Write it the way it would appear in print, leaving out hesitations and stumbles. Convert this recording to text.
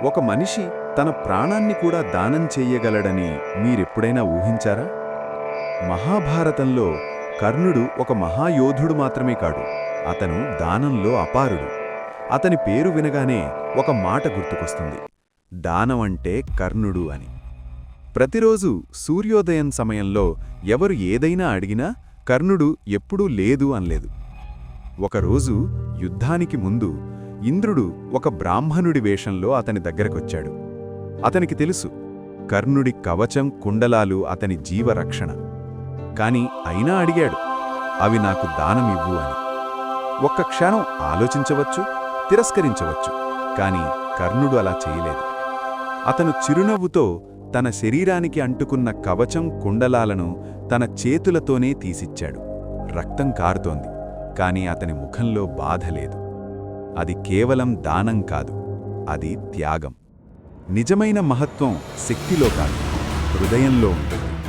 ఒక మనిషి తన ప్రాణాన్ని కూడా దానం చెయ్యగలడని మీరెప్పుడైనా ఊహించారా? మహాభారతంలో కర్ణుడు ఒక మహాయోధుడు మాత్రమే కాడు, అతను దానంలో అపారుడు. అతని పేరు వినగానే ఒక మాట గుర్తుకొస్తుంది, దానమంటే కర్ణుడు అని. ప్రతిరోజు సూర్యోదయం సమయంలో ఎవరు ఏదైనా అడిగినా కర్ణుడు ఎప్పుడూ లేదు అనలేదు. ఒకరోజు యుద్ధానికి ముందు ఇంద్రుడు ఒక బ్రాహ్మణుడి వేషంలో అతని దగ్గరకొచ్చాడు. అతనికి తెలుసు, కర్ణుడి కవచం కుండలాలు అతని జీవరక్షణ. కాని అయినా అడిగాడు, అవి నాకు దానమివ్వు అని. ఒక్క క్షణం ఆలోచించవచ్చు, తిరస్కరించవచ్చు, కాని కర్ణుడు అలా చేయలేదు. అతను చిరునవ్వుతో తన శరీరానికి అంటుకున్న కవచం కుండలాలను తన చేతులతోనే తీసిచ్చాడు. రక్తం కారుతోంది, కాని అతని ముఖంలో బాధ లేదు. అది కేవలం దానం కాదు, అది త్యాగం. నిజమైన మహత్వం శక్తిలో కాదు, హృదయంలో ఉంటుంది.